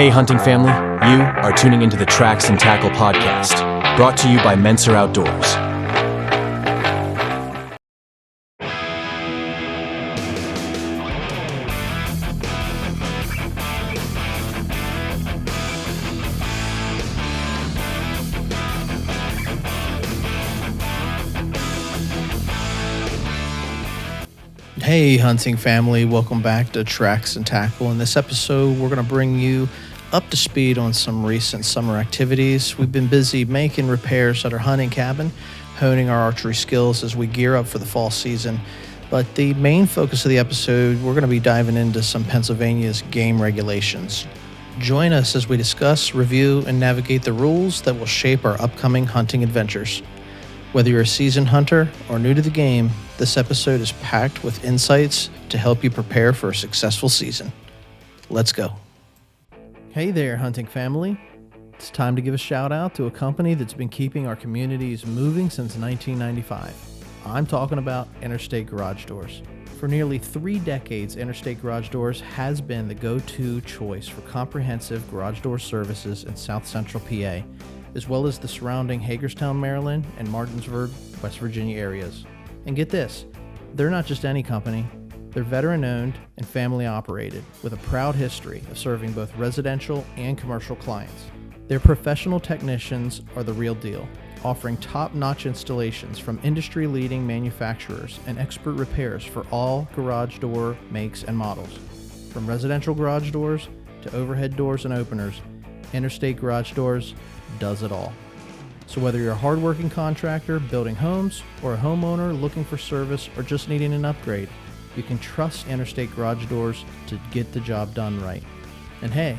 Hey, hunting family, you are tuning into the Tracks and Tackle podcast, brought to you by Menser Outdoors. Hey, hunting family, welcome back to Tracks and Tackle. In this episode, we're going to bring you up to speed on some recent summer activities. We've been busy making repairs at our hunting cabin, honing our archery skills as we gear up for the fall season. But the main focus of the episode, we're going to be diving into some Pennsylvania's game regulations. Join us as we discuss, review, and navigate the rules that will shape our upcoming hunting adventures. Whether you're a seasoned hunter or new to the game, this episode is packed with insights to help you prepare for a successful season. Let's go. Hey there, hunting family. It's time to give a shout out to a company that's been keeping our communities moving since 1995. I'm talking about Interstate Garage Doors. For nearly 3 decades, Interstate Garage Doors has been the go-to choice for comprehensive garage door services in South Central PA, as well as the surrounding Hagerstown, Maryland, and Martinsburg, West Virginia areas. And get this, they're not just any company. They're veteran-owned and family-operated, with a proud history of serving both residential and commercial clients. Their professional technicians are the real deal, offering top-notch installations from industry-leading manufacturers and expert repairs for all garage door makes and models. From residential garage doors to overhead doors and openers, Interstate Garage Doors does it all. So whether you're a hardworking contractor building homes or a homeowner looking for service or just needing an upgrade, you can trust Interstate Garage Doors to get the job done right. And hey,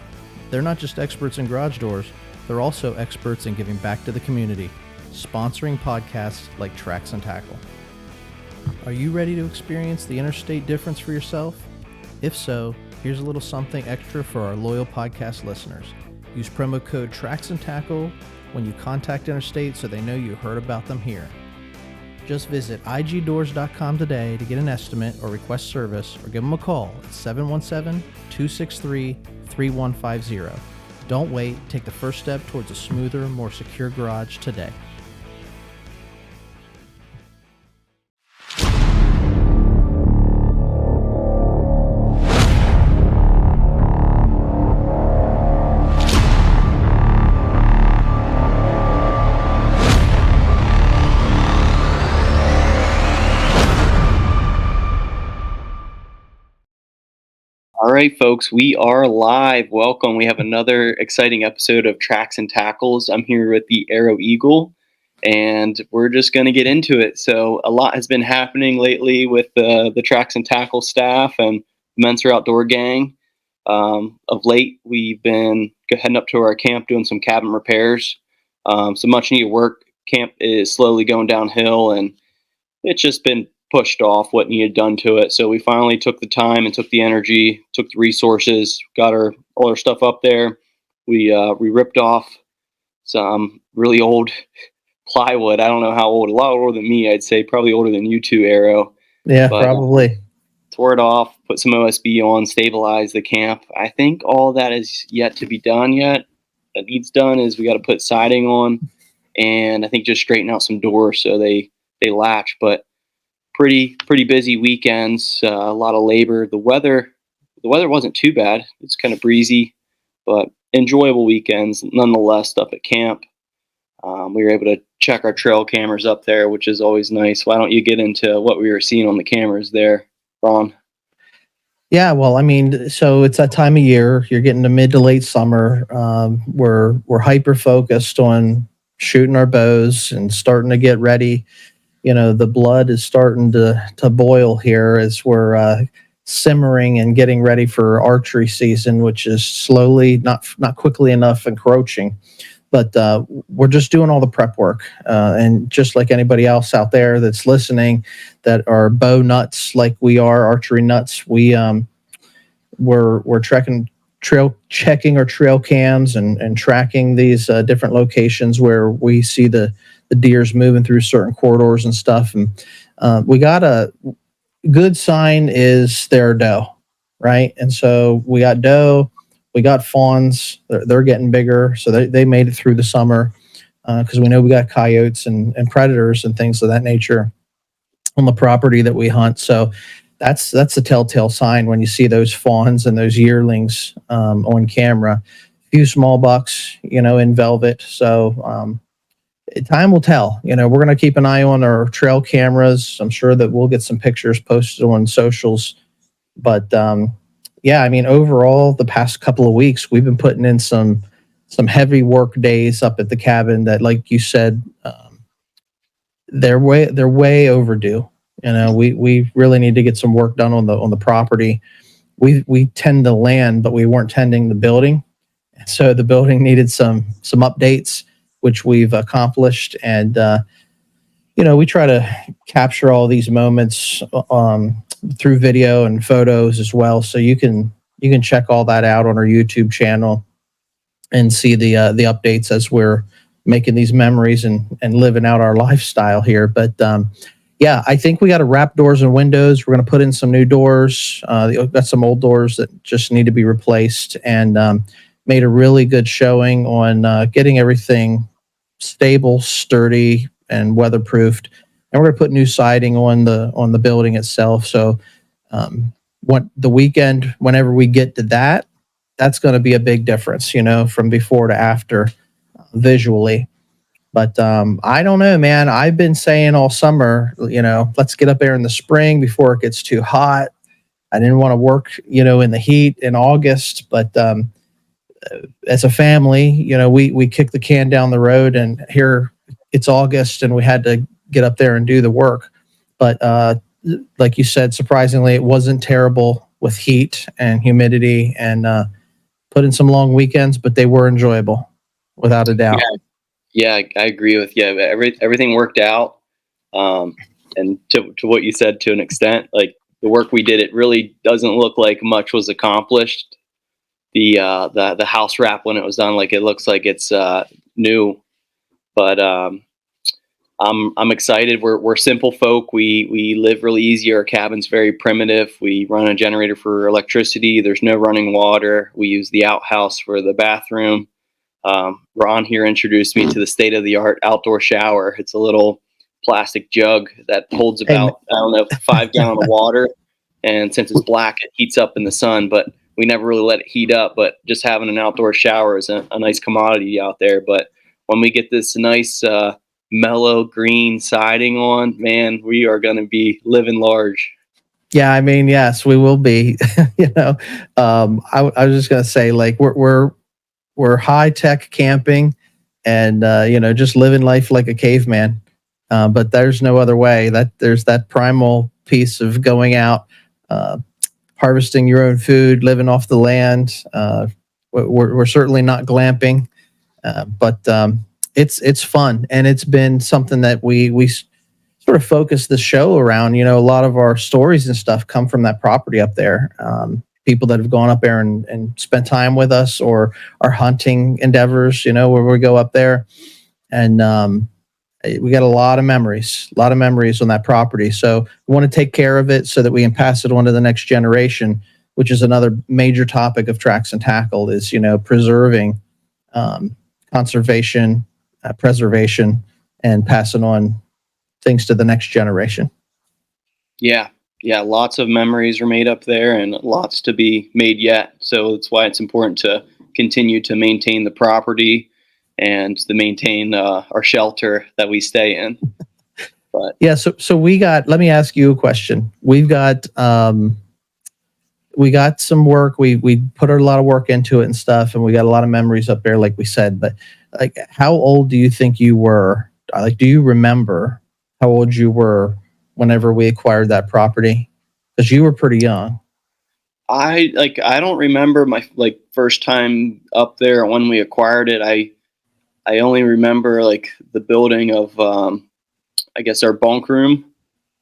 they're not just experts in garage doors, they're also experts in giving back to the community, sponsoring podcasts like Tracks and Tackle. Are you ready to experience the Interstate difference for yourself? If so, here's a little something extra for our loyal podcast listeners. Use promo code Tracks and Tackle when you contact Interstate so they know you heard about them here. Just visit igdoors.com today to get an estimate or request service, or give them a call at 717-263-3150. Don't wait. Take the first step towards a smoother, more secure garage today. All right, folks, we are live. Welcome. We have another exciting episode of Tracks and Tackles. I'm here with the Arrow Eagle, and we're just going to get into it. So a lot has been happening lately with the Tracks and Tackle staff and the Menser Outdoor gang. Of late, we've been heading up to our camp doing some cabin repairs. Some much needed work. Camp is slowly going downhill, and it's just been pushed off what needed done to it. So we finally took the time and took the energy, took the resources, got all our stuff up there. We ripped off some really old plywood. I don't know how old, a lot older than me, I'd say, probably older than you two, Arrow. Yeah, but probably. Tore it off, put some OSB on, stabilized the camp. I think all that is yet to be done yet. That needs done is we got to put siding on, and I think just straighten out some doors so they latch. But pretty busy weekends, a lot of labor. The weather wasn't too bad. It's kind of breezy, but enjoyable weekends nonetheless up at camp. We were able to check our trail cameras up there, which is always nice. Why don't you get into what we were seeing on the cameras there, Ron? Yeah, well, I mean, so it's that time of year. You're getting to mid to late summer. We're hyper focused on shooting our bows and starting to get ready. You know, the blood is starting to boil here as we're simmering and getting ready for archery season, which is slowly, not quickly enough, encroaching. But we're just doing all the prep work. And just like anybody else out there that's listening that are bow nuts like we are, archery nuts, we're checking our trail cams and tracking these different locations where we see the deer's moving through certain corridors and stuff. And we got a good sign is their doe, right? And so we got doe. We got fawns. They're getting bigger, so they made it through the summer because we know we got coyotes and predators and things of that nature on the property that we hunt. So that's a telltale sign when you see those fawns and those yearlings on camera. A few small bucks, in velvet. So time will tell. We're going to keep an eye on our trail cameras. I'm sure that we'll get some pictures posted on socials. But yeah, I mean, overall, the past couple of weeks, we've been putting in some heavy work days up at the cabin that, like you said, they're way overdue. We really need to get some work done on the property. We tend the land, but we weren't tending the building. So the building needed some updates, which we've accomplished. And we try to capture all these moments through video and photos as well. So you can check all that out on our YouTube channel and see the updates as we're making these memories and living out our lifestyle here. But yeah, I think we got to wrap doors and windows. We're going to put in some new doors. Got some old doors that just need to be replaced, and made a really good showing on getting everything stable, sturdy, and weatherproofed. And we're going to put new siding on the building itself. So what the weekend, whenever we get to that, that's going to be a big difference, from before to after visually. But I don't know, man. I've been saying all summer, let's get up there in the spring before it gets too hot. I didn't want to work, in the heat in August, but as a family, we kicked the can down the road, and here it's August, and we had to get up there and do the work. But like you said, surprisingly, it wasn't terrible with heat and humidity, and put in some long weekends, but they were enjoyable, without a doubt. Yeah, I agree with you. Everything worked out, and to what you said, to an extent, like the work we did, it really doesn't look like much was accomplished. The house wrap, when it was done, like it looks like it's new, but I'm excited. We're simple folk. We live really easy. Our cabin's very primitive. We run a generator for electricity. There's no running water. We use the outhouse for the bathroom. Ron here introduced me to the state-of-the-art outdoor shower. It's a little plastic jug that holds about, I don't know, 5 gallons of water. And since it's black, it heats up in the sun, but we never really let it heat up. But just having an outdoor shower is a nice commodity out there. But when we get this nice mellow green siding on, man, we are going to be living large. Yeah, I mean, yes, we will be. I was just going to say, like, we're high tech camping, and just living life like a caveman. But there's no other way. There's that primal piece of going out, harvesting your own food, living off the land. We're certainly not glamping, but it's fun, and it's been something that we sort of focus the show around. A lot of our stories and stuff come from that property up there. People that have gone up there and spent time with us, or our hunting endeavors, where we go up there. And we got a lot of memories on that property. So we want to take care of it so that we can pass it on to the next generation, which is another major topic of Tracks and Tackle, is, preserving, conservation, preservation, and passing on things to the next generation. Yeah, lots of memories are made up there, and lots to be made yet. So that's why it's important to continue to maintain the property and to maintain our shelter that we stay in. But yeah, so let me ask you a question. We got some work. We put a lot of work into it and stuff, and we got a lot of memories up there, like we said. But like, how old do you think you were? Like, do you remember how old you were whenever we acquired that property? Because you were pretty young. I don't remember my first time up there when we acquired it. I only remember the building of I guess our bunk room.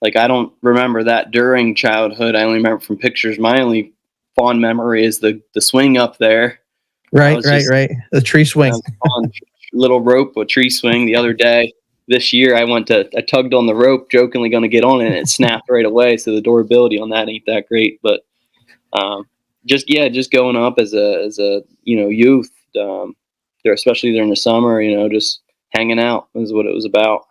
I don't remember that during childhood. I only remember from pictures. My only fond memory is the swing up there. Right. The tree swing. On little rope, a tree swing. The other day, this year, I tugged on the rope, jokingly going to get on it, and it snapped right away. So the durability on that ain't that great. But just going up as a youth, there, especially during the summer, just hanging out is what it was about.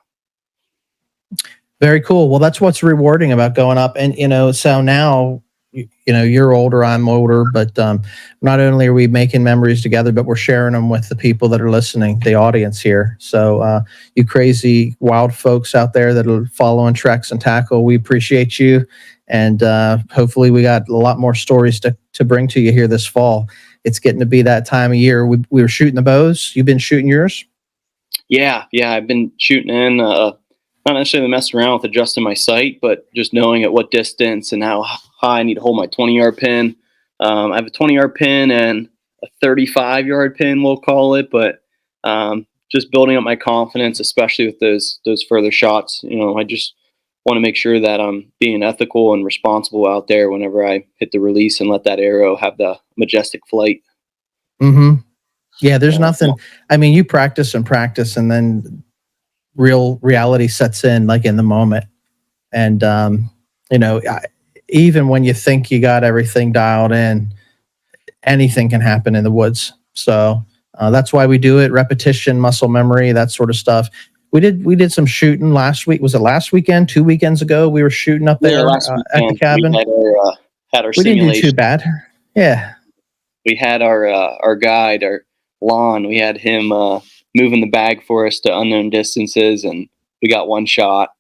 Very cool. Well, that's what's rewarding about going up. And, so now, you're older, I'm older, but not only are we making memories together, but we're sharing them with the people that are listening, the audience here. So, you crazy, wild folks out there that are following Tracks and Tackle, we appreciate you. And hopefully, we got a lot more stories to bring to you here this fall. It's getting to be that time of year. We were shooting the bows. You've been shooting yours? Yeah, I've been shooting in, not necessarily messing around with adjusting my sight, but just knowing at what distance and how high I need to hold my 20-yard pin. I have a 20-yard pin and a 35-yard pin, we'll call it, but just building up my confidence, especially with those further shots. I just want to make sure that I'm being ethical and responsible out there whenever I hit the release and let that arrow have the majestic flight. Mm-hmm. Yeah, there's nothing. I mean, you practice and practice, and then real reality sets in, like in the moment. And even when you think you got everything dialed in, anything can happen in the woods. So that's why we do it. Repetition, muscle memory, that sort of stuff. We did some shooting last week. Was it last weekend? 2 weekends ago, we were shooting up Yeah, there last at the weekend cabin. we had our We didn't do too simulation. bad. Yeah. We had our guide, our Lon. We had him moving the bag for us to unknown distances, and we got one shot.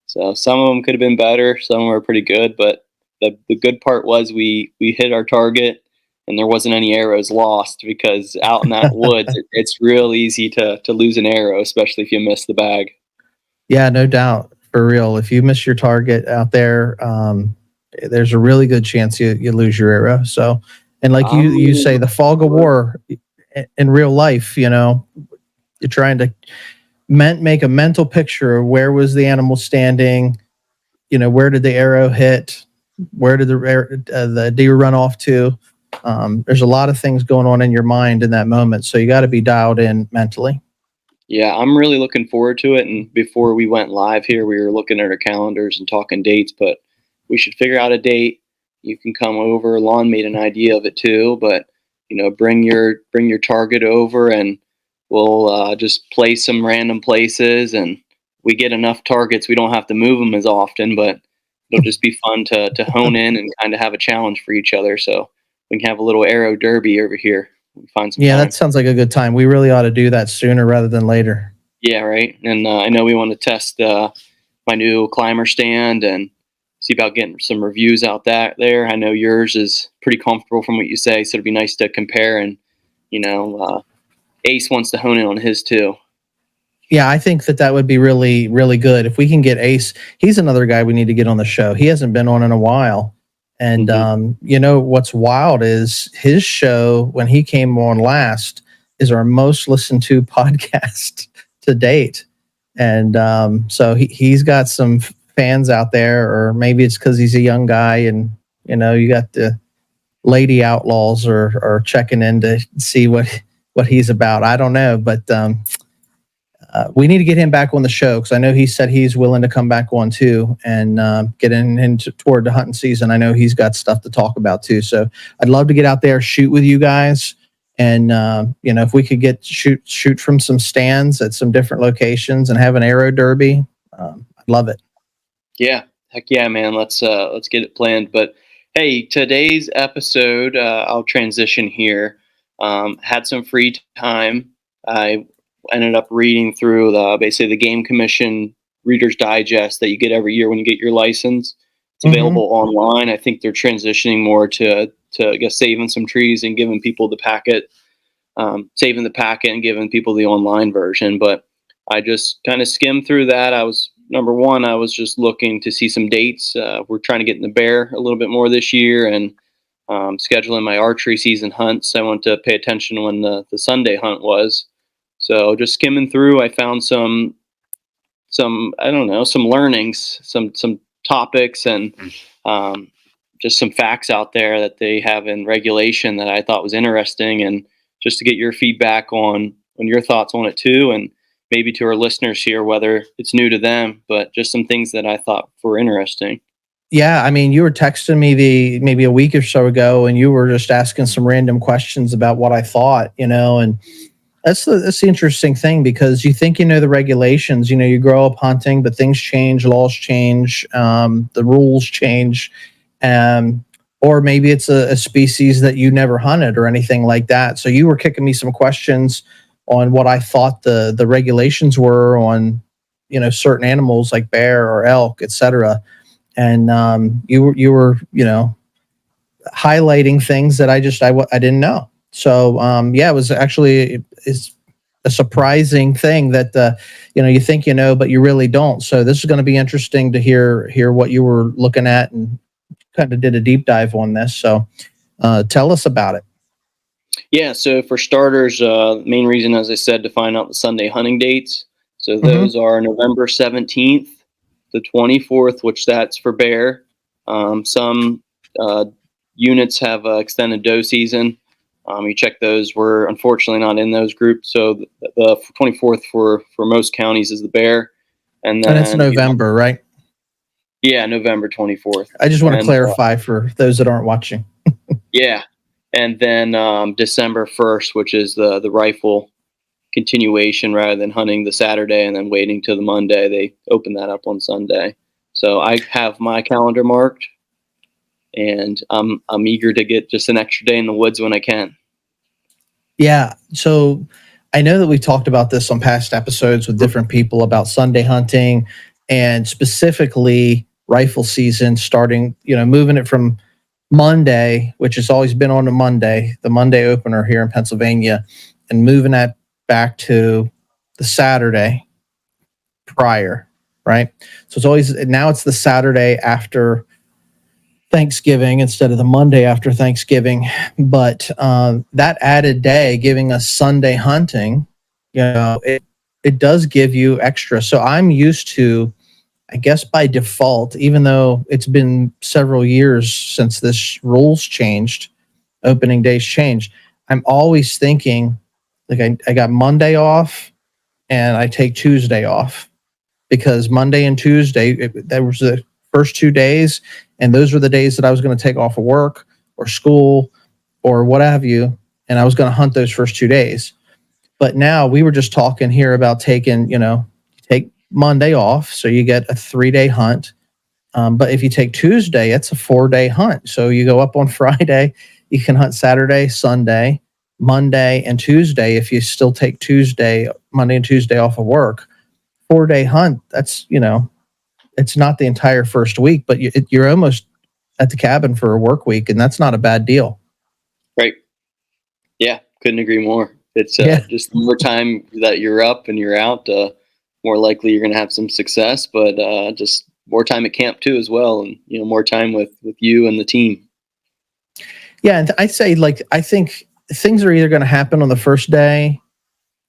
So some of them could have been better. Some were pretty good, but the good part was we hit our target, and there wasn't any arrows lost, because out in that woods, it's real easy to lose an arrow, especially if you miss the bag. Yeah, no doubt. For real. If you miss your target out there, there's a really good chance you lose your arrow. So, and like you I'm say, the fog of war in real life, you're trying to make a mental picture of where was the animal standing, where did the arrow hit, where did the deer run off to. There's a lot of things going on in your mind in that moment. So you got to be dialed in mentally. Yeah, I'm really looking forward to it. And before we went live here, we were looking at our calendars and talking dates, but we should figure out a date. You can come over. Lon made an idea of it too, but bring your target over, and we'll just play some random places, and we get enough targets. We don't have to move them as often, but it'll just be fun to hone in and kind of have a challenge for each other. So we can have a little arrow derby over here. We find some Yeah, time. that sounds like a good time. We really ought to do that sooner rather than later. Yeah, right. And I know we want to test my new climber stand and see about getting some reviews out there. I know yours is pretty comfortable from what you say, so it'd be nice to compare. And Ace wants to hone in on his too. Yeah, I think that would be really, really good. If we can get Ace, he's another guy we need to get on the show. He hasn't been on in a while. And, what's wild is his show, when he came on last, is our most listened to podcast to date. And so he's got some fans out there, or maybe it's because he's a young guy and, you got the lady outlaws are checking in to see what he's about. I don't know, but we need to get him back on the show, because I know he said he's willing to come back on too and get into toward the hunting season. I know he's got stuff to talk about too. So I'd love to get out there, shoot with you guys. And, if we could shoot from some stands at some different locations and have an arrow derby, I'd love it. Yeah, heck yeah, man. Let's get it planned. But hey, today's episode, I'll transition here. Had some free time. I ended up reading through basically the Game Commission Reader's Digest that you get every year when you get your license. It's available online. I think they're transitioning more to I guess saving some trees and giving people the packet, saving the packet and giving people the online version. But I just kind of skimmed through that. I was just looking to see some dates. We're trying to get in the bear a little bit more this year, and scheduling my archery season hunts. I want to pay attention when the Sunday hunt was. So just skimming through, I found some I don't know, some learnings, some topics, and just some facts out there that they have in regulation that I thought was interesting, and just to get your feedback on your thoughts on it too, and maybe to our listeners here, whether it's new to them, but just some things that I thought were interesting. Yeah, I mean, you were texting me maybe a week or so ago, and you were just asking some random questions about what I thought, and that's the interesting thing because you think you know the regulations, you grow up hunting, but things change, laws change, the rules change, um, or maybe it's a species that you never hunted or anything like that. So you were kicking me some questions on what I thought the regulations were on, certain animals like bear or elk, etc. And you were highlighting things that I didn't know. So yeah, it was actually is a surprising thing that you think but you really don't. So this is going to be interesting to hear what you were looking at and kind of did a deep dive on this. So tell us about it. Yeah, so for starters, main reason, as I said, to find out the Sunday hunting dates. So Hmm. those are November 17th, the 24th, which that's for bear. Some units have extended doe season. You check those. We're unfortunately not in those groups. So the 24th for most counties is the bear. And And it's then, November, right? yeah, November 24th. I just want to And clarify for those that aren't watching. yeah, and then December 1st, which is the rifle continuation rather than hunting the Saturday and then waiting till the Monday. They open that up on Sunday. So I have my calendar marked, and I'm eager to get just an extra day in the woods when I can. Yeah. So I know that we talked about this on past episodes with different people about Sunday hunting and specifically rifle season starting, moving it from Monday, which has always been on a Monday, the Monday opener here in Pennsylvania, and moving that back to the Saturday prior, right? So it's always now it's the Saturday after Thanksgiving instead of the Monday after Thanksgiving. But that added day giving us Sunday hunting, it does give you extra. So I'm used to, I guess by default, even though it's been several years since this rules changed, opening days changed, I'm always thinking like I got Monday off and I take Tuesday off because Monday and Tuesday, that was the first 2 days. And those were the days that I was going to take off of work or school or what have you. And I was going to hunt those first 2 days. But now we were just talking here about taking, take Monday off. So you get a 3 day hunt. But if you take Tuesday, it's a 4 day hunt. So you go up on Friday, you can hunt Saturday, Sunday, Monday, and Tuesday. If you still take Monday and Tuesday off of work, 4 day hunt, that's, it's not the entire first week, but you're almost at the cabin for a work week. And that's not a bad deal. Right. Yeah, couldn't agree more. It's Yeah. just the more time that you're up and you're out, more likely you're going to have some success, but just more time at camp too as well, and more time with you and the team. Yeah. And I say, like, I think things are either going to happen on the first day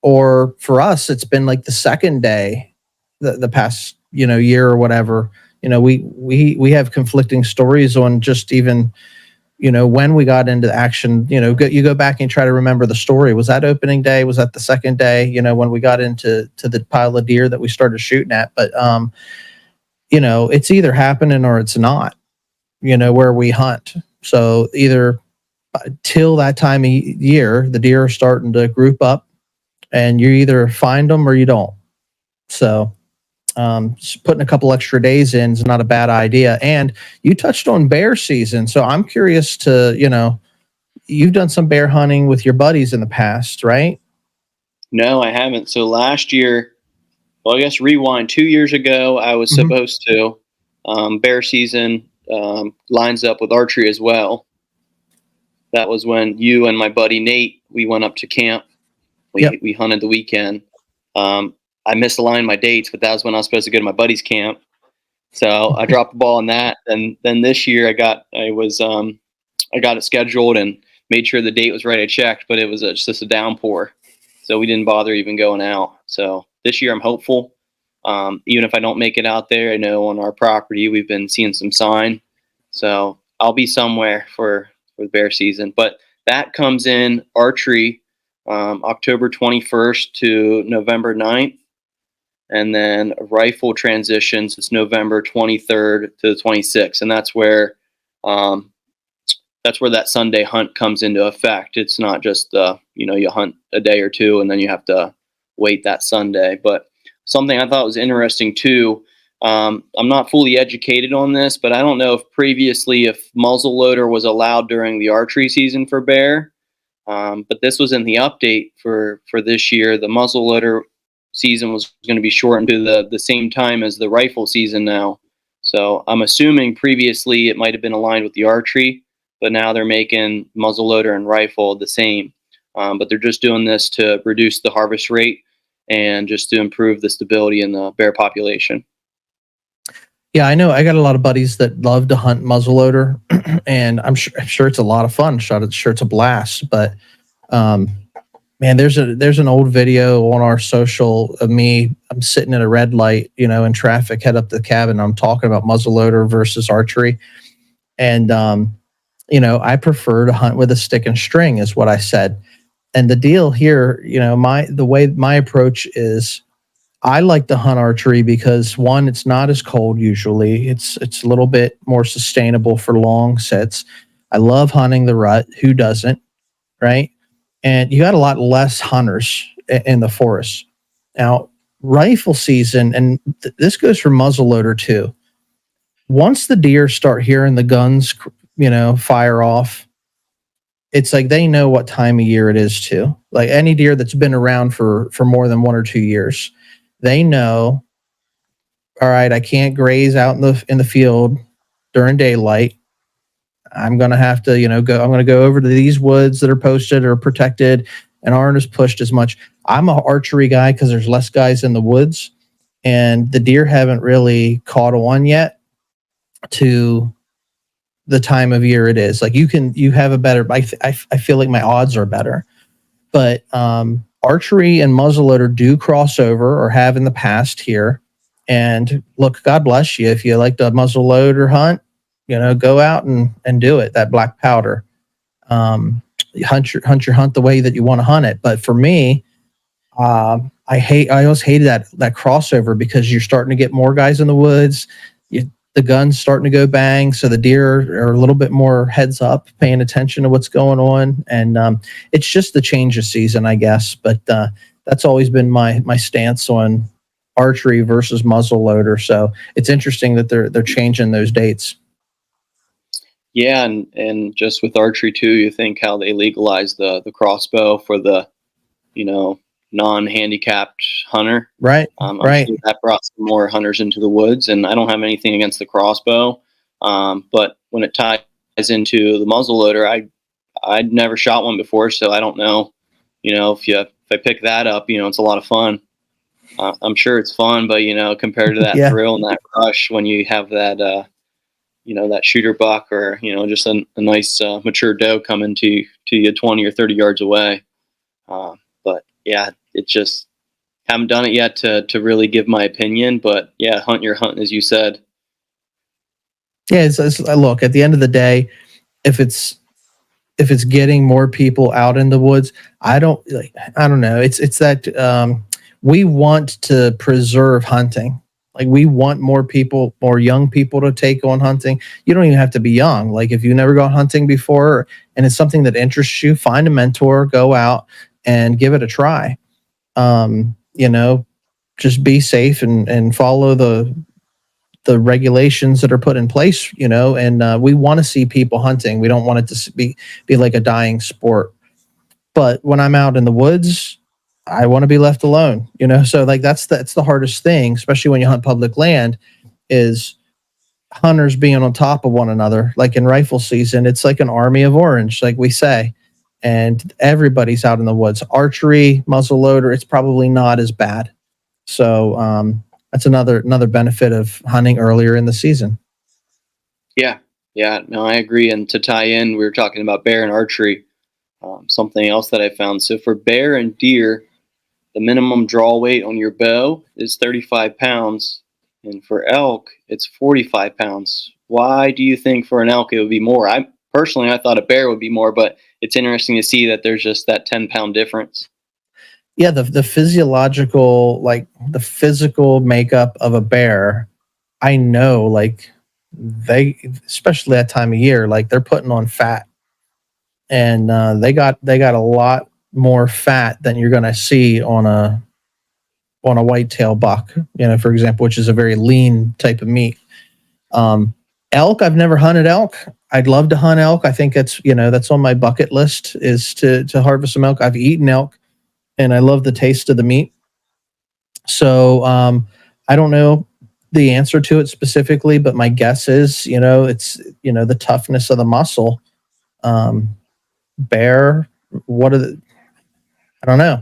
or for us, it's been like the second day, the past, year or whatever. We have conflicting stories on just even, when we got into action. You go back and try to remember the story. Was that opening day? Was that the second day? When we got into the pile of deer that we started shooting at. But it's either happening or it's not. Where we hunt. So either till that time of year, the deer are starting to group up, and you either find them or you don't. So just putting a couple extra days in is not a bad idea. And you touched on bear season, so I'm curious to, you've done some bear hunting with your buddies in the past, right? No, I haven't. So last year, well, I guess rewind 2 years ago, I was Hmm. supposed to. Bear season lines up with archery as well. That was when you and my buddy Nate, we went up to camp. We Yep. we hunted the weekend. Um, I misaligned my dates, but that was when I was supposed to go to my buddy's camp. So I dropped the ball on that. And then this year I got it scheduled and made sure the date was right. I checked, but it was just a downpour, so we didn't bother even going out. So this year I'm hopeful. Even if I don't make it out there, I know on our property we've been seeing some sign, so I'll be somewhere for bear season. But that comes in archery October 21st to November 9th. and then rifle transitions. It's November 23rd to the 26th, and that's where that Sunday hunt comes into effect. It's not just you hunt a day or two and then you have to wait that Sunday. But something I thought was interesting too. I'm not fully educated on this, but I don't know if previously if muzzleloader was allowed during the archery season for bear. But this was in the update for this year. The muzzleloader season was going to be shortened to the same time as the rifle season now. So I'm assuming previously it might have been aligned with the archery, but now they're making muzzleloader and rifle the same. But they're just doing this to reduce the harvest rate and just to improve the stability in the bear population. Yeah, I know. I got a lot of buddies that love to hunt muzzleloader, and I'm sure it's a lot of fun. I'm sure it's a blast. But man, there's an old video on our social of me. I'm sitting at a red light, in traffic, head up to the cabin. I'm talking about muzzleloader versus archery, and I prefer to hunt with a stick and string, is what I said. And the deal here, the way my approach is, I like to hunt archery because, one, it's not as cold usually. It's a little bit more sustainable for long sits. I love hunting the rut. Who doesn't, right? And you got a lot less hunters in the forest. Now, rifle season, and this goes for muzzleloader too. Once the deer start hearing the guns, fire off, it's like they know what time of year it is too. Like any deer that's been around for more than 1 or 2 years, they know, all right, I can't graze out in the field during daylight. I'm going to have to, I'm going to go over to these woods that are posted or protected and aren't as pushed as much. I'm an archery guy because there's less guys in the woods, and the deer haven't really caught on yet to the time of year it is. Like you have a better, I feel like my odds are better, but archery and muzzleloader do cross over, or have in the past here. And look, God bless you if you like to muzzleloader hunt. Go out and do it. That black powder, hunt your hunt the way that you want to hunt it. But for me, I always hated that crossover, because you're starting to get more guys in the woods. The gun's starting to go bang, so the deer are a little bit more heads up, paying attention to what's going on, and it's just the change of season, I guess. But that's always been my stance on archery versus muzzleloader. So it's interesting that they're changing those dates. Yeah, and just with archery too, you think how they legalized the crossbow for the non-handicapped hunter. Right. I'm Right. sure that brought some more hunters into the woods, and I don't have anything against the crossbow. But when it ties into the muzzleloader, I'd never shot one before, so I don't know. If I pick that up, it's a lot of fun. I'm sure it's fun, but compared to that Yeah. thrill and that rush when you have that, that shooter buck, or just a nice mature doe coming to you 20 or 30 yards away. But yeah, it just haven't done it yet to really give my opinion. But yeah, hunt your hunt, as you said. Yeah. Look, at the end of the day, if it's getting more people out in the woods, I don't know. It's that we want to preserve hunting. Like, we want more people, more young people to take on hunting. You don't even have to be young. Like, if you never gone hunting before and it's something that interests you, find a mentor, go out and give it a try. Just be safe and follow the regulations that are put in place, and we want to see people hunting. We don't want it to be like a dying sport. But when I'm out in the woods, I want to be left alone, so like that's the hardest thing, especially when you hunt public land, is hunters being on top of one another. Like in rifle season, it's like an army of orange, like we say, and everybody's out in the woods. Archery, muzzleloader, it's probably not as bad. So that's another benefit of hunting earlier in the season. Yeah, no, I agree. And to tie in, we were talking about bear and archery. Something else that I found. So for bear and deer, the minimum draw weight on your bow is 35 pounds, and for elk, it's 45 pounds. Why do you think for an elk it would be more? I thought a bear would be more, but it's interesting to see that there's just that 10-pound difference. yeah, the physiological, like the physical makeup of a bear, I know, like they, especially that time of year, like they're putting on fat, and they got a lot more fat than you're going to see on a whitetail buck, for example, which is a very lean type of meat. Um, Elk, I've never hunted elk. I'd love to hunt elk. I think that's on my bucket list, is to harvest some elk. I've eaten elk, and I love the taste of the meat. So I don't know the answer to it specifically, but my guess is, it's the toughness of the muscle. Um, Bear, what are the? I don't know.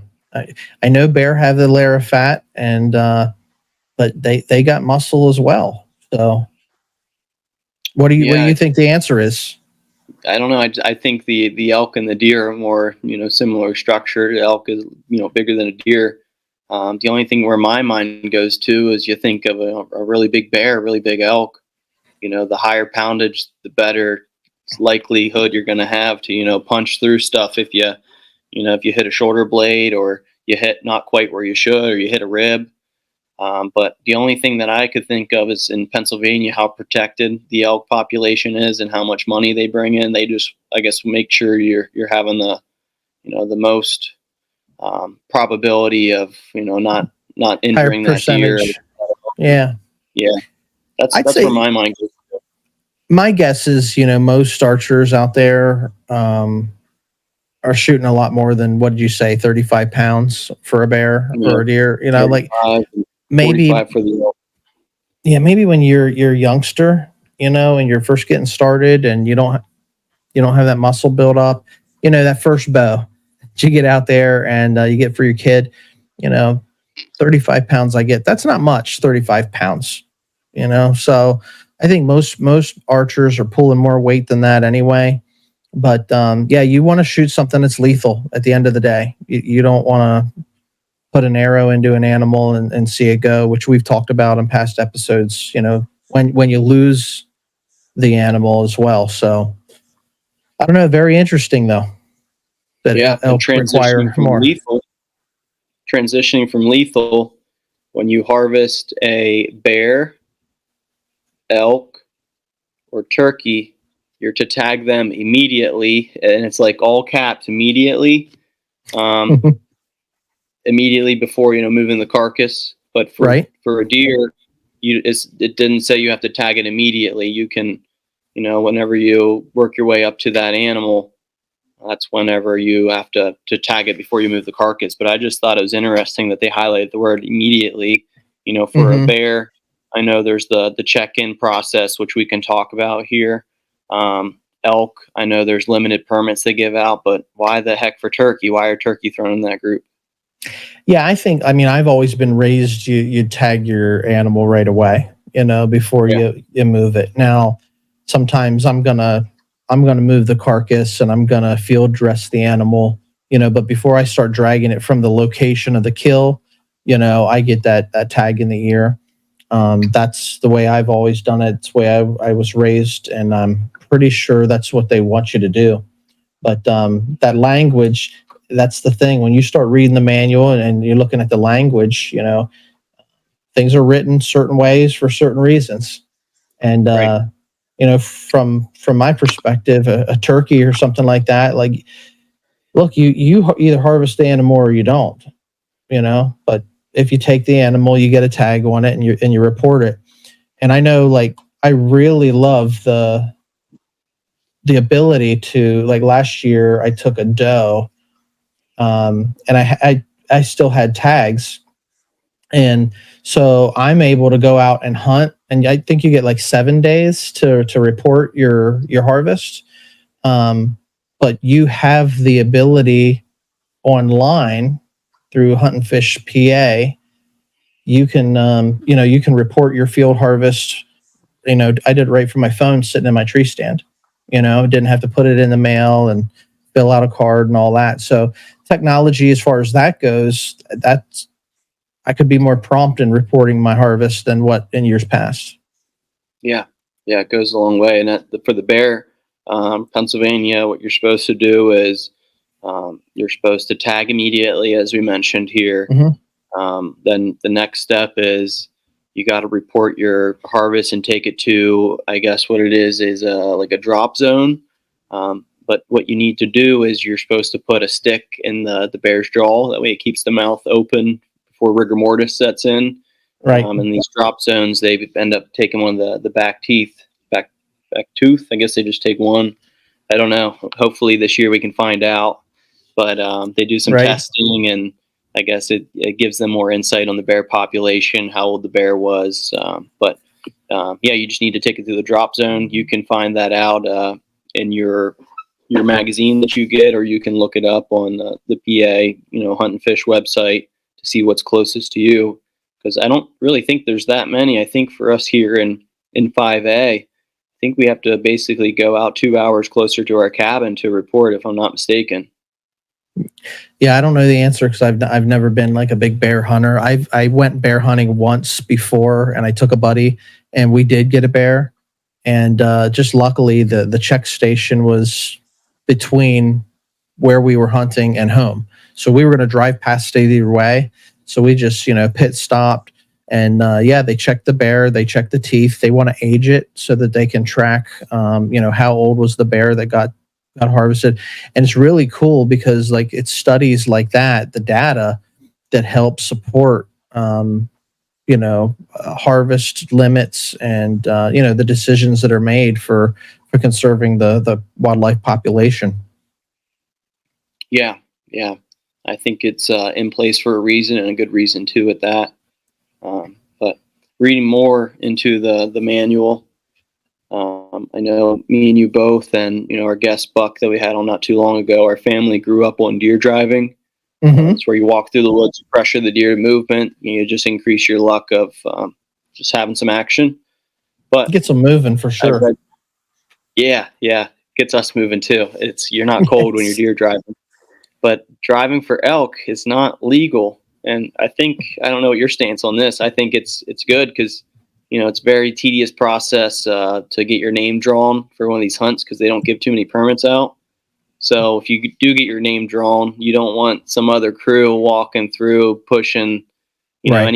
I know bear have the layer of fat, and but they got muscle as well. So what do Yeah, you think the answer is? I don't know. I think the elk and the deer are more similar structure. The elk is bigger than a deer. The only thing where my mind goes to is you think of a really big bear, really big elk. The higher poundage, the better likelihood you're going to have to punch through stuff if you hit a shorter blade, or you hit not quite where you should, or you hit a rib. But the only thing that I could think of is in Pennsylvania, how protected the elk population is and how much money they bring in. They just, I guess, make sure you're having the most probability of not Higher injuring that deer. percentage. Yeah, Yeah, I'd that's where say my mind goes. my guess is, most archers out there are shooting a lot more than, what did you say, 35 pounds for a bear You or know, a deer. Like 35 and maybe, 45 for the elk. yeah, maybe when you're a youngster, and you're first getting started, and you don't have that muscle build up, that first bow that you get out there, and you get for your kid, you know 35 pounds. I get that's not much, 35 pounds, so I think most archers are pulling more weight than that anyway. But yeah, you want to shoot something that's lethal at the end of the day. You don't want to put an arrow into an animal and see it go, which we've talked about in past episodes, when you lose the animal as well. So I don't know. Very interesting though that Yeah, and elk require more. transitioning from lethal, when you harvest a bear, elk, or turkey, you're to tag them immediately, and it's like all caps immediately, um, immediately before moving the carcass. But for Right. for a deer, it didn't say you have to tag it immediately. You can, whenever you work your way up to that animal, that's whenever you have to tag it before you move the carcass. But I just thought it was interesting that they highlighted the word immediately. For a Hmm. bear, I know there's the check-in process, which we can talk about here. Elk, I know there's limited permits they give out, but why the heck for turkey? Why are turkey thrown in that group? Yeah, I mean, I've always been raised, you tag your animal right away, before Yeah, you move it. Now, sometimes I'm gonna move the carcass, and I'm gonna field dress the animal, but before I start dragging it from the location of the kill, I get that tag in the ear. That's the way I've always done it. It's the way I was raised, and I'm pretty sure that's what they want you to do. But that language, that's the thing. When you start reading the manual, and you're looking at the language, things are written certain ways for certain reasons. And right. from my perspective, a turkey or something like that, like, look, you either harvest the animal or you don't, But if you take the animal, you get a tag on it, and you report it. And I know, like, I really love the ability to, like, last year I took a doe, and I still had tags, and so I'm able to go out and hunt, and I think you get like 7 days to report your harvest. But you have the ability online through Hunt and Fish PA. You can report your field harvest. I did it right from my phone, sitting in my tree stand. Didn't have to put it in the mail and fill out a card and all that. So technology, as far as that goes, that's I could be more prompt in reporting my harvest than what in years past. Yeah, yeah, it goes a long way. And for the bear, Pennsylvania, what you're supposed to do is You're supposed to tag immediately, as we mentioned here. Mhm. Then the next step is you got to report your harvest and take it to, I guess what it is like a drop zone. But what you need to do is you're supposed to put a stick in the bear's jaw. That way it keeps the mouth open before rigor mortis sets in. Right. And these drop zones, they end up taking one of the back teeth, back tooth. I guess they just take one. I don't know. Hopefully this year we can find out. But they do some Right. testing, and I guess it gives them more insight on the bear population, how old the bear was. Yeah, you just need to take it through the drop zone. You can find that out in your magazine that you get, or you can look it up on the PA, Hunt and Fish website to see what's closest to you. Because I don't really think there's that many. I think for us here in 5A, I think we have to basically go out 2 hours closer to our cabin to report, if I'm not mistaken. Yeah, I don't know the answer because I've never been like a big bear hunter. I went bear hunting once before, and I took a buddy, and we did get a bear, and just luckily the check station was between where we were hunting and home, so we were going to drive past it either way. So we just pit stopped, and yeah, they checked the bear, they checked the teeth, they want to age it so that they can track how old was the bear that got harvested. And it's really cool because like it's studies like that, the data that help support harvest limits and the decisions that are made for conserving the wildlife population. Yeah, yeah. I think it's in place for a reason, and a good reason too at that. But reading more into the manual, I know me and you both, and our guest Buck that we had on not too long ago. Our family grew up on deer driving. It's where you walk through the woods, you pressure the deer to movement, you just increase your luck of just having some action. But Get them moving for sure. yeah, gets us moving too. You're not cold when you're deer driving, but driving for elk is not legal. And I don't know what your stance on this. I think it's good because it's a very tedious process to get your name drawn for one of these hunts because they don't give too many permits out. So if you do get your name drawn, you don't want some other crew walking through pushing, Right.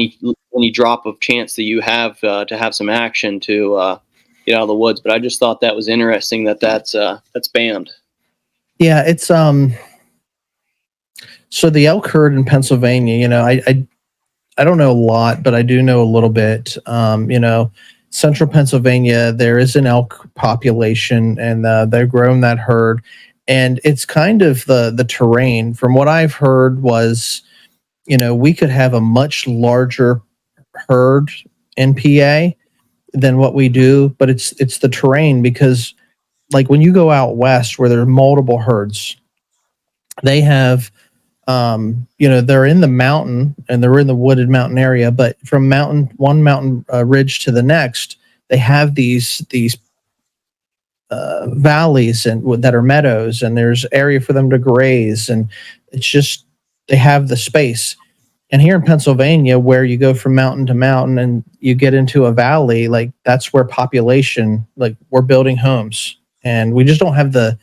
any drop of chance that you have to have some action to get out of the woods. But I just thought that was interesting that's banned. Yeah, it's so the elk herd in Pennsylvania, I don't know a lot, but I do know a little bit. Central Pennsylvania, there is an elk population, and they've grown that herd. And it's kind of the terrain. From what I've heard was, we could have a much larger herd in PA than what we do, but it's the terrain because, like, when you go out west where there are multiple herds, they have they're in the mountain and they're in the wooded mountain area, but from one mountain ridge to the next, they have these valleys and that are meadows, and there's area for them to graze, and it's just they have the space. And here in Pennsylvania, where you go from mountain to mountain and you get into a valley, like that's where population, like we're building homes, and we just don't have the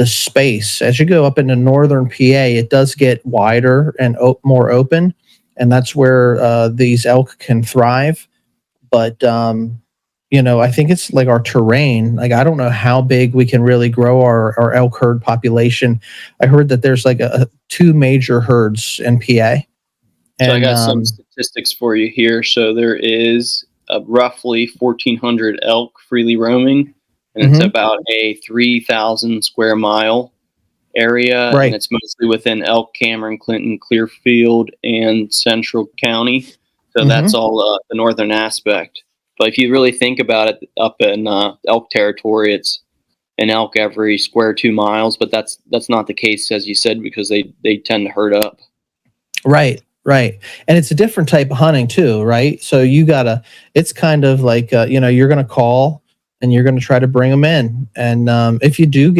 space. As you go up into northern PA, it does get wider and more open, and that's where these elk can thrive. But I think it's like our terrain. Like I don't know how big we can really grow our elk herd population. I heard that there's like two major herds in PA. So I got some statistics for you here. So there is roughly 1,400 elk freely roaming, and it's about a 3,000 square mile area, right. And it's mostly within Elk, Cameron, Clinton, Clearfield, and Central County. So that's all the northern aspect. But if you really think about it, up in elk territory, it's an elk every square 2 miles. But that's not the case, as you said, because they tend to herd up. Right. And it's a different type of hunting too, right? So it's kind of like, you're going to call and you're going to try to bring them in. And if you do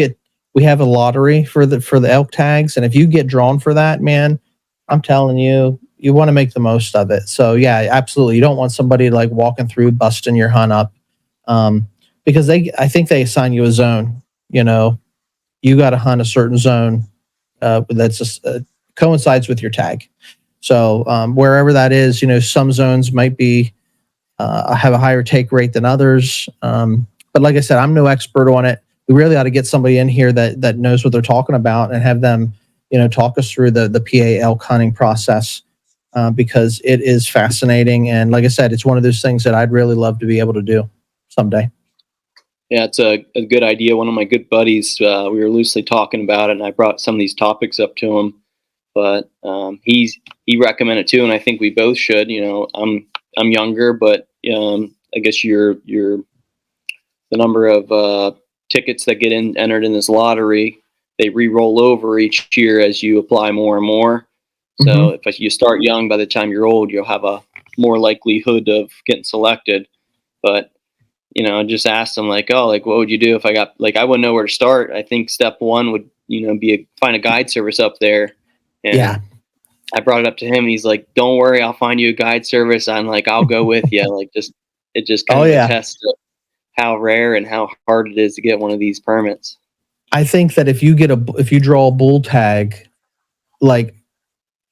we have a lottery for the elk tags. And if you get drawn for that, man, I'm telling you, you want to make the most of it. So yeah, absolutely. You don't want somebody like walking through, busting your hunt up. Because I think they assign you a zone, you got to hunt a certain zone that's just, coincides with your tag. So wherever that is, some zones might be have a higher take rate than others. But like I said, I'm no expert on it. We really ought to get somebody in here that knows what they're talking about and have them, talk us through the PA elk hunting process, because it is fascinating. And like I said, it's one of those things that I'd really love to be able to do someday. Yeah, it's a good idea. One of my good buddies, we were loosely talking about it, and I brought some of these topics up to him. But he recommended too, and I think we both should. I'm younger, but I guess the number of tickets that get entered in this lottery, they re-roll over each year as you apply more and more. So if you start young, by the time you're old, you'll have a more likelihood of getting selected. But I just asked him like, oh, like what would you do if I got I wouldn't know where to start. I think step one would be find a guide service up there. And Yeah. I brought it up to him, and he's like, "Don't worry, I'll find you a guide service." I'm like, "I'll go with you." It just kind Oh, of yeah. attests to how rare and how hard it is to get one of these permits. I think that if you draw a bull tag, like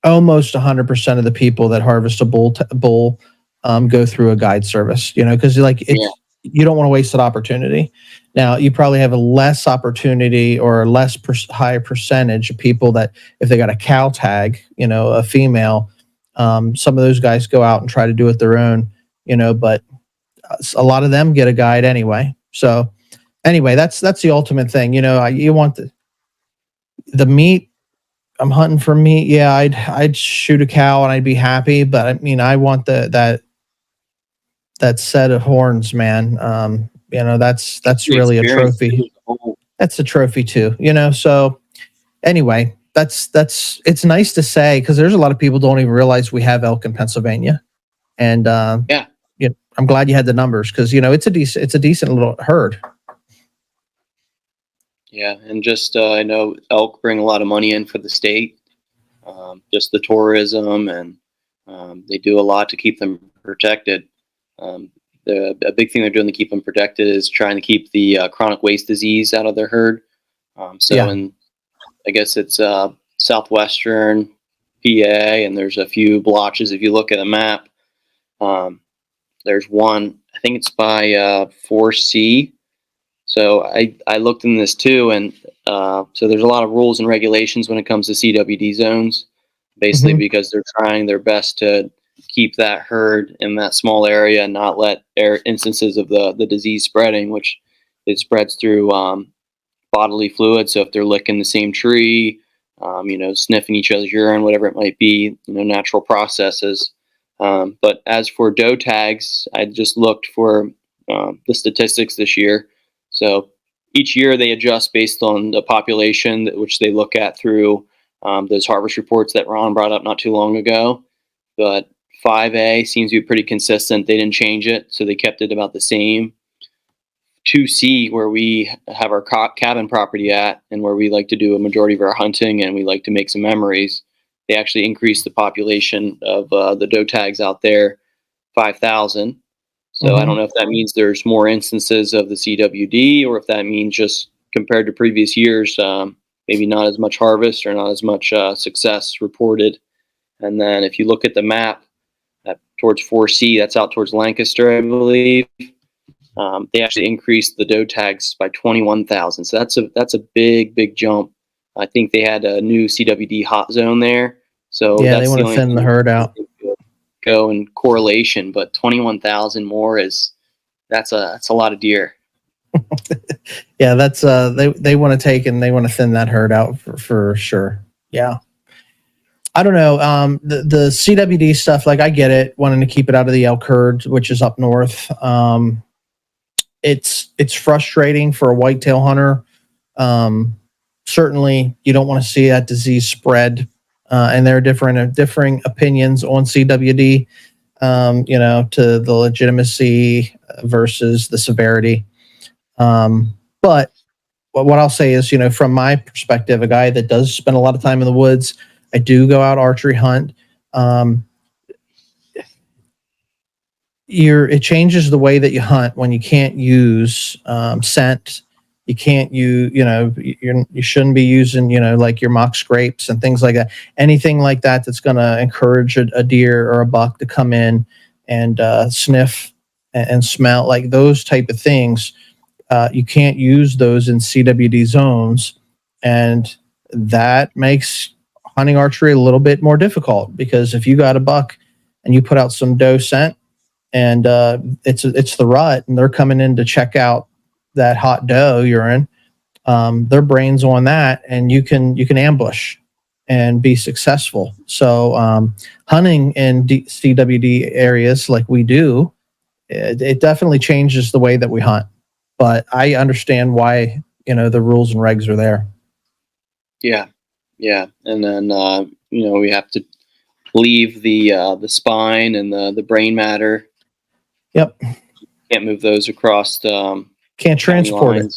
almost 100% of the people that harvest a bull go through a guide service, because you don't want to waste that opportunity. Now, you probably have a less opportunity or a less high percentage of people that if they got a cow tag, a female, some of those guys go out and try to do it their own, but a lot of them get a guide anyway. So anyway, that's the ultimate thing. You want the meat. I'm hunting for meat. Yeah, I'd shoot a cow and I'd be happy, but I mean, I want that set of horns, man. That's really a trophy. That's a trophy too, So anyway, that's it's nice to say because there's a lot of people don't even realize we have elk in Pennsylvania, and Yeah. I'm glad you had the numbers because it's a decent little herd. Yeah, and just I know elk bring a lot of money in for the state, just the tourism, and they do a lot to keep them protected. A big thing they're doing to keep them protected is trying to keep the chronic waste disease out of their herd. I guess it's southwestern PA, and there's a few blotches. If you look at a map, there's one. I think it's by 4C. So I looked in this too, and so there's a lot of rules and regulations when it comes to CWD zones, basically because they're trying their best to keep that herd in that small area and not let instances of the disease spreading, which it spreads through bodily fluid. So if they're licking the same tree, sniffing each other's urine, whatever it might be, natural processes. But as for doe tags, I just looked for the statistics this year. So each year they adjust based on the population, which they look at through those harvest reports that Ron brought up not too long ago. But 5A seems to be pretty consistent. They didn't change it, so they kept it about the same. 2C, where we have our cabin property at and where we like to do a majority of our hunting and we like to make some memories, they actually increased the population of the doe tags out there 5,000. So I don't know if that means there's more instances of the CWD or if that means just compared to previous years, maybe not as much harvest or not as much success reported. And then if you look at the map towards 4C, that's out towards Lancaster, I believe. They actually increased the doe tags by 21,000. So that's a big jump. I think they had a new CWD hot zone there. So yeah, that's they want to thin the herd out. Go in correlation, but 21,000 more that's a lot of deer. Yeah, that's they want to take and they want to thin that herd out for sure. Yeah. I don't know. The CWD stuff, like I get it, wanting to keep it out of the elk herd, which is up north. It's frustrating for a whitetail hunter. Certainly, you don't want to see that disease spread. And there are differing opinions on CWD. To the legitimacy versus the severity. But what I'll say is, from my perspective, a guy that does spend a lot of time in the woods, I do go out archery hunt. It changes the way that you hunt when you can't use scent You can't you shouldn't be using like your mock scrapes and things like that. Anything like that that's going to encourage a deer or a buck to come in and sniff and smell, like those type of things. You can't use those in CWD zones, and that makes hunting archery a little bit more difficult, because if you got a buck and you put out some doe scent, and it's the rut, and they're coming in to check out that hot doe urine, their brains on that, and you can ambush and be successful. So hunting in CWD areas like we do, it definitely changes the way that we hunt. But I understand why the rules and regs are there. Yeah, yeah, and then we have to leave the spine and the brain matter. Yep. Can't move those across the Can't transport it.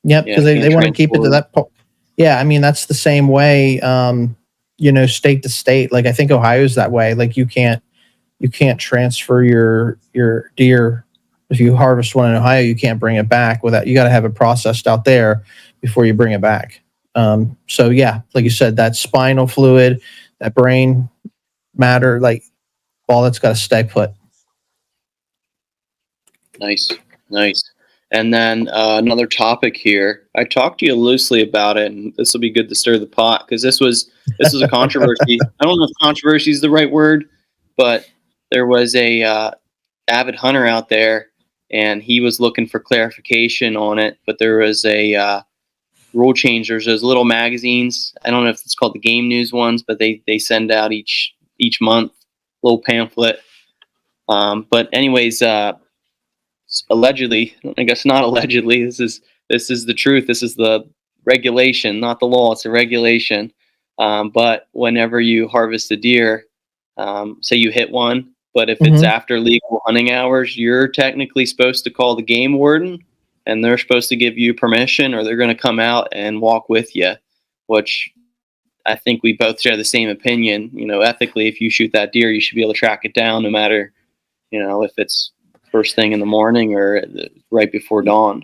Yep, Yeah, because they want to keep it to that point. Yeah, I mean that's the same way, state to state. Like I think Ohio's that way. Like you can't transfer your deer. If you harvest one in Ohio, you can't bring it back without, you got to have it processed out there before you bring it back. So yeah, like you said, that spinal fluid, that brain matter, like all that's got to stay put. Nice, nice. And then another topic here. I talked to you loosely about it, and this will be good to stir the pot, because this was a controversy. I don't know if controversy is the right word, but there was a avid hunter out there, and he was looking for clarification on it. But there was a rule change. There's those little magazines. I don't know if it's called the Game News ones, but they send out each month little pamphlet. But anyways. Allegedly, I guess not allegedly, this is the truth. This is the regulation, not the law. It's a regulation. But whenever you harvest a deer, say you hit one, but if it's after legal hunting hours, you're technically supposed to call the game warden, and they're supposed to give you permission, or they're going to come out and walk with you, which I think we both share the same opinion. Ethically, if you shoot that deer, you should be able to track it down, no matter, if it's first thing in the morning or right before dawn.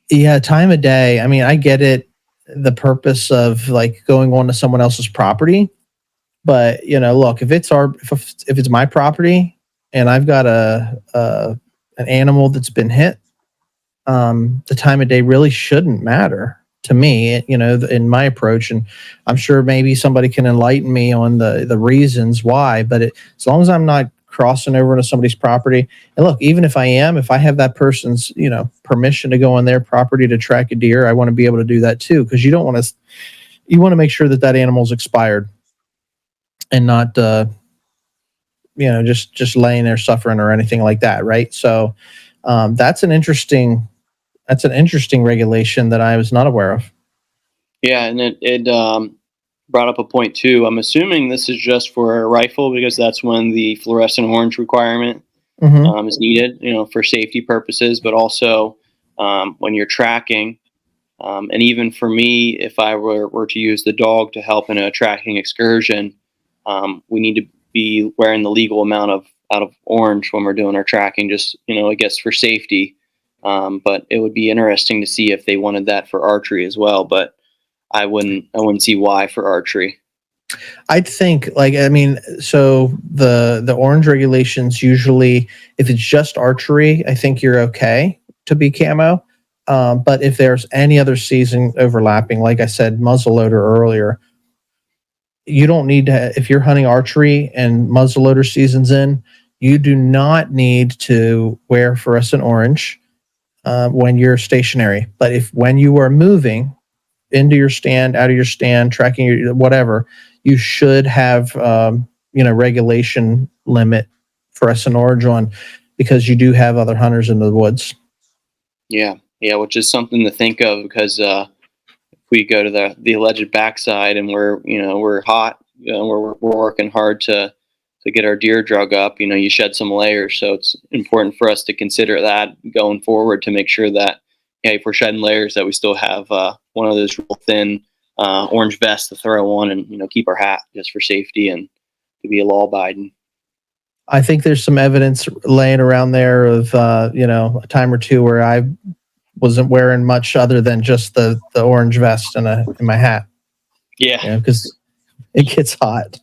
Yeah, time of day. I mean, I get it, the purpose of like going on to someone else's property, but look, if it's my property and I've got an animal that's been hit, the time of day really shouldn't matter to me, in my approach. And I'm sure maybe somebody can enlighten me on the reasons why, but as long as I'm not crossing over into somebody's property. And look, even if I have that person's, permission to go on their property to track a deer, I want to be able to do that too. Cause you want to make sure that animal's expired and not, just laying there suffering or anything like that. Right. So, that's an interesting regulation that I was not aware of. Yeah. And it brought up a point too. I'm assuming this is just for a rifle, because that's when the fluorescent orange requirement is needed, for safety purposes, but also when you're tracking. And even for me, if I were to use the dog to help in a tracking excursion, we need to be wearing the legal amount of orange when we're doing our tracking, just, I guess for safety. But it would be interesting to see if they wanted that for archery as well. But I wouldn't see why for archery. I'd think so the orange regulations, usually if it's just archery, I think you're okay to be camo. But if there's any other season overlapping, like I said, muzzleloader earlier, you don't need to, if you're hunting archery and muzzleloader season's in, you do not need to wear fluorescent orange when you're stationary. But when you are moving into your stand, out of your stand, tracking your whatever, you should have regulation limit fluorescent orange on, because you do have other hunters in the woods. Yeah, which is something to think of, because if we go to the alleged backside and we're hot, we're working hard to get our deer drug up, you shed some layers. So it's important for us to consider that going forward, to make sure that if we're shedding layers, that we still have one of those real thin orange vests to throw on, and keep our hat just for safety and to be law abiding. I think there's some evidence laying around there of a time or two where I wasn't wearing much other than just the orange vest and my hat. Yeah, Because it gets hot.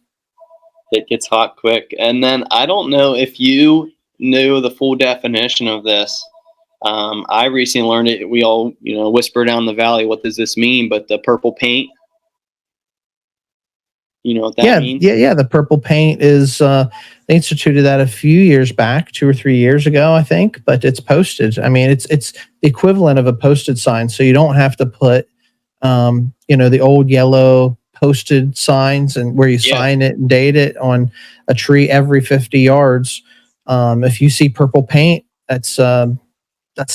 it gets hot quick. And then I don't know if you knew the full definition of this. I recently learned it. We all, whisper down the valley, what does this mean? But the purple paint, you know what that means? Yeah. The purple paint is they instituted that a few years back, 2 or 3 years ago, I think. But it's posted. I mean, it's the equivalent of a posted sign, so you don't have to put, the old yellow posted signs and where you sign it and date it on a tree every 50 yards. If you see purple paint, that's the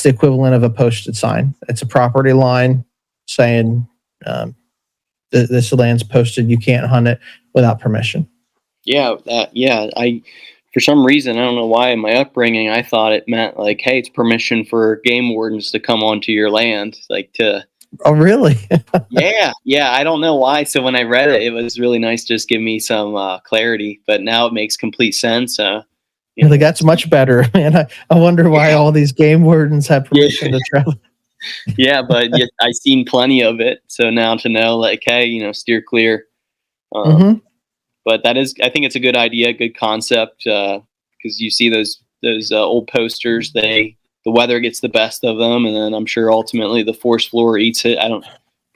equivalent of a posted sign. It's a property line saying this land's posted. You can't hunt it without permission. Yeah, for some reason, I don't know why in my upbringing, I thought it meant like, hey, it's permission for game wardens to come onto your land, like to. Oh, really? Yeah. I don't know why. So when I read it, it was really nice. Just give me some clarity. But now it makes complete sense. Like, that's much better, man. I wonder why all these game wardens have permission to travel. Yeah, but I've seen plenty of it. So now to know, like, hey, steer clear. But that is, I think it's a good idea, good concept, because you see those old posters. The weather gets the best of them, and then I'm sure ultimately the forest floor eats it.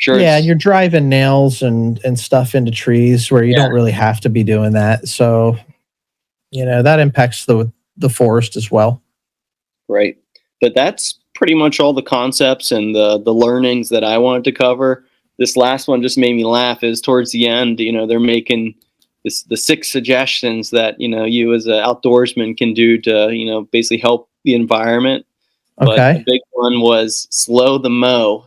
Yeah, you're driving nails and stuff into trees where you don't really have to be doing that. So, that impacts the forest as well. Right. But that's pretty much all the concepts and the learnings that I wanted to cover. This last one just made me laugh. Is towards the end, they're making the 6 suggestions that, you as an outdoorsman can do to, basically help the environment. Okay. But the big one was slow the mow.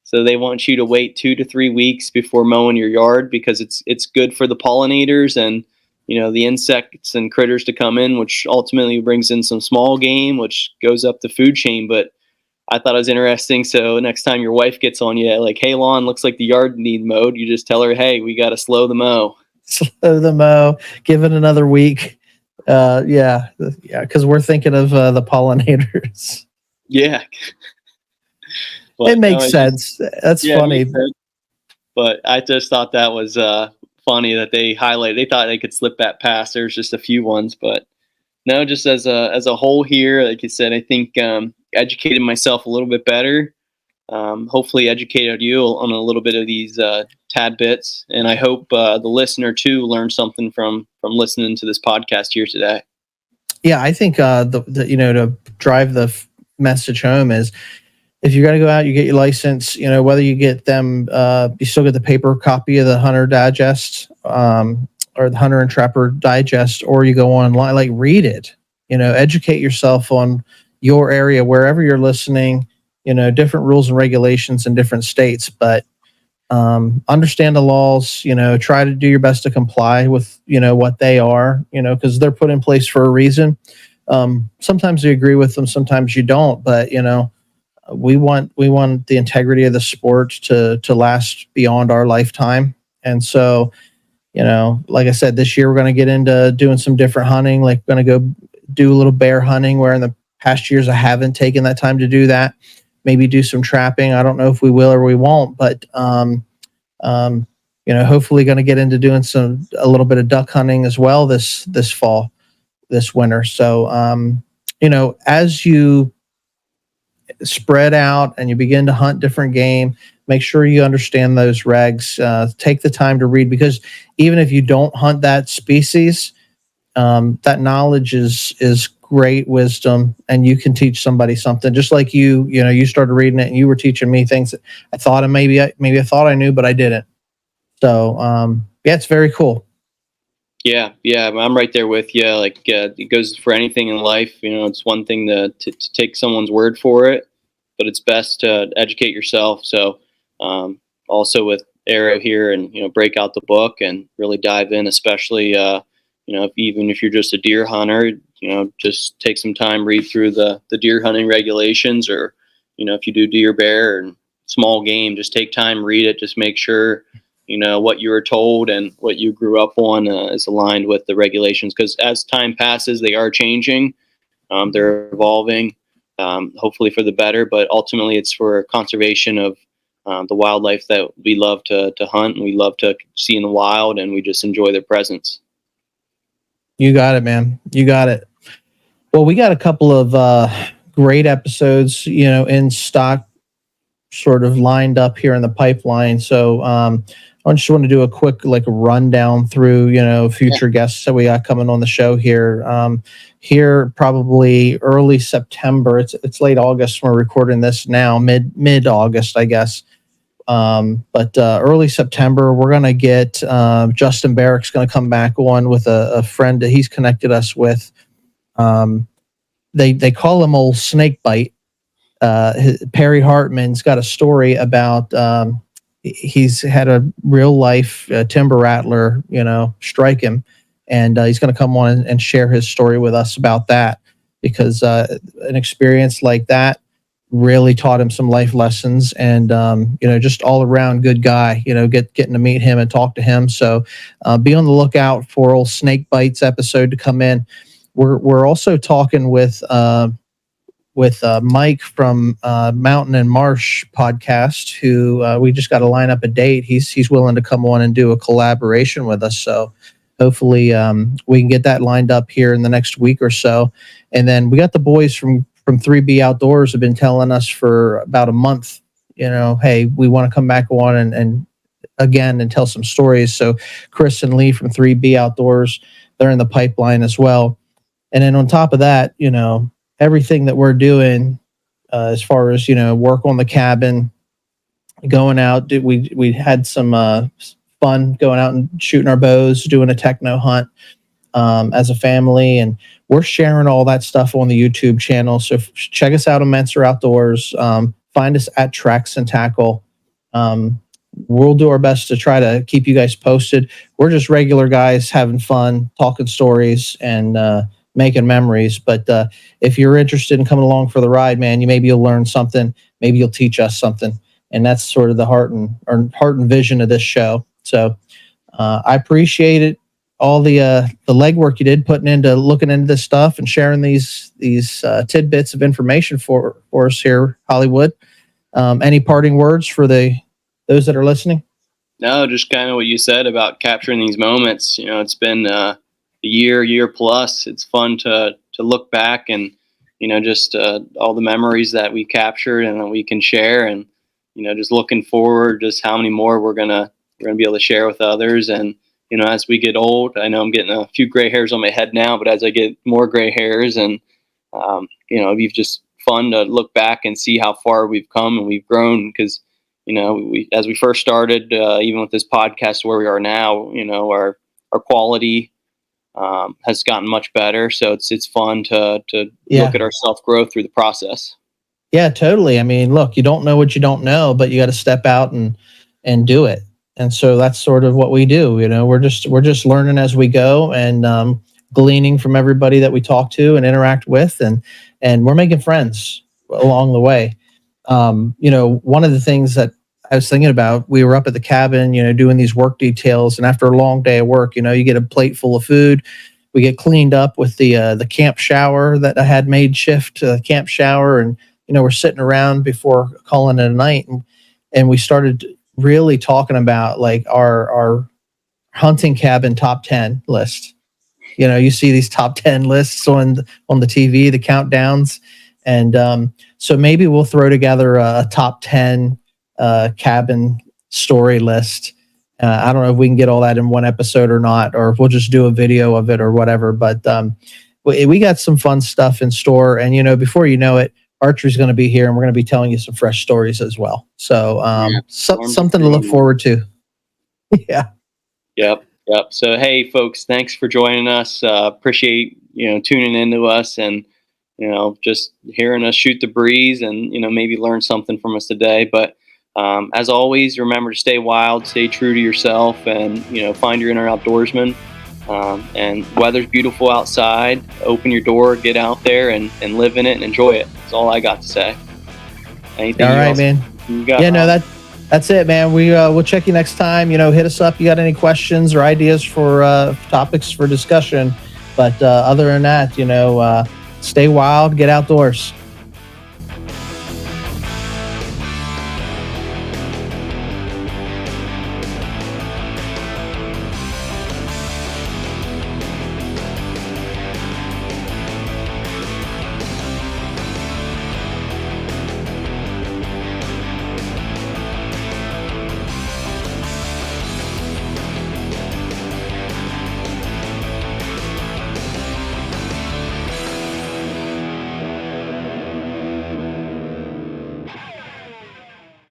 So they want you to wait 2 to 3 weeks before mowing your yard because it's good for the pollinators and, the insects and critters to come in, which ultimately brings in some small game, which goes up the food chain. But I thought it was interesting. So next time your wife gets on you, like, hey, lawn, looks like the yard needs mowed, you just tell her, hey, we got to slow the mow. Slow the mow, give it another week. Because we're thinking of the pollinators. Yeah. It makes sense. That's funny. But I just thought that was funny that they highlighted. They thought they could slip that past. There's just a few ones, but no, just as a whole here, like you said, I think educated myself a little bit better. Hopefully educated you on a little bit of these tad bits, and I hope the listener too learned something from listening to this podcast here today. Yeah, I think to drive the message home is, if you're going to go out, you get your license, whether you get them, you still get the paper copy of the Hunter Digest or the Hunter and Trapper Digest, or you go online, like, read it, educate yourself on your area, wherever you're listening, different rules and regulations in different states, but understand the laws, try to do your best to comply with, what they are, because they're put in place for a reason. Sometimes you agree with them, sometimes you don't, but, we want the integrity of the sport to last beyond our lifetime. And so, like I said, this year we're going to get into doing some different hunting. Like, we're going to go do a little bear hunting, where in the past years I haven't taken that time to do that. Maybe do some trapping. I don't know if we will or we won't, but hopefully going to get into doing a little bit of duck hunting as well this fall, this winter. So as you spread out and you begin to hunt different game, make sure you understand those regs. Take the time to read, because even if you don't hunt that species, that knowledge is great wisdom, and you can teach somebody something. Just like you started reading it and you were teaching me things that I thought maybe I thought I knew, but I didn't. So it's very cool. Yeah, I'm right there with you. Like, it goes for anything in life. It's one thing to take someone's word for it, but it's best to educate yourself. So, also with Arrow here, and break out the book and really dive in. Especially, even if you're just a deer hunter, just take some time, read through the deer hunting regulations, or if you do deer, bear, and small game, just take time, read it, just make sure what you were told and what you grew up on is aligned with the regulations, because as time passes, they are changing. They're evolving. hopefully for the better, but ultimately it's for conservation of the wildlife that we love to hunt and we love to see in the wild, and we just enjoy their presence. You got it, man. You got it. Well, we got a couple of great episodes, in stock, sort of lined up here in the pipeline. So I just want to do a quick rundown through future guests that we got coming on the show here. Here probably early September. It's late August. We're recording this now, mid August, I guess. But early September, we're gonna get Justin Barrick's gonna come back on with a friend that he's connected us with. They call him Old Snakebite. Perry Hartman's got a story about he's had a real life timber rattler, strike him, and he's going to come on and share his story with us about that, because an experience like that really taught him some life lessons, and just all around good guy. Getting to meet him and talk to him. So be on the lookout for Old Snakebite's episode to come in. We're also talking with Mike from Mountain and Marsh podcast, who we just got to line up a date. He's willing to come on and do a collaboration with us. So hopefully we can get that lined up here in the next week or so. And then we got the boys from 3B Outdoors have been telling us for about a month, hey, we want to come back on and again and tell some stories. So Chris and Lee from 3B Outdoors, they're in the pipeline as well. And then on top of that, everything that we're doing as far as, work on the cabin, going out, we had some fun going out and shooting our bows, doing a techno hunt as a family. And we're sharing all that stuff on the YouTube channel. So check us out on Menser Outdoors. Find us at Tracks and Tackle. We'll do our best to try to keep you guys posted. We're just regular guys having fun, talking stories, and making memories. But if you're interested in coming along for the ride, man, maybe you'll learn something. Maybe you'll teach us something. And that's sort of the heart and vision of this show. So I appreciate it. All the legwork you did putting into looking into this stuff and sharing these tidbits of information for us here, Hollywood. Any parting words for those that are listening? No, just kind of what you said about capturing these moments. It's been a year plus. It's fun to look back and just all the memories that we captured and that we can share, and just looking forward, just how many more we're gonna be able to share with others. And as we get old, I know I'm getting a few gray hairs on my head now, but as I get more gray hairs, and we've just fun to look back and see how far we've come and we've grown, because as we first started, even with this podcast where we are now, our quality has gotten much better. So it's fun to look at our self growth through the process. Yeah, totally. I mean, look, you don't know what you don't know, but you got to step out and do it. And so that's sort of what we do. We're just learning as we go, and gleaning from everybody that we talk to and interact with, and we're making friends along the way. One of the things that I was thinking about, we were up at the cabin, doing these work details, and after a long day of work, you get a plate full of food. We get cleaned up with the camp shower that I had made shift camp shower, and we're sitting around before calling it a night, and we started really talking about like our hunting cabin top 10 list. You see these top 10 lists on the TV, the countdowns, and so maybe we'll throw together a top 10 cabin story list. I don't know if we can get all that in one episode or not, or if we'll just do a video of it or whatever. But we got some fun stuff in store, and before you know it, Archery's going to be here, and we're going to be telling you some fresh stories as well. So something to look forward to. Yeah. Yep. So hey, folks, thanks for joining us. Appreciate tuning into us, and just hearing us shoot the breeze, and maybe learn something from us today. But as always, remember to stay wild, stay true to yourself, and find your inner outdoorsman. And weather's beautiful outside. Open your door, get out there, and live in it and enjoy it. That's all I got to say. Anything all right, else man. You got? Yeah, no, that's it, man. We'll check you next time. Hit us up. You got any questions or ideas for topics for discussion? But other than that, stay wild, get outdoors.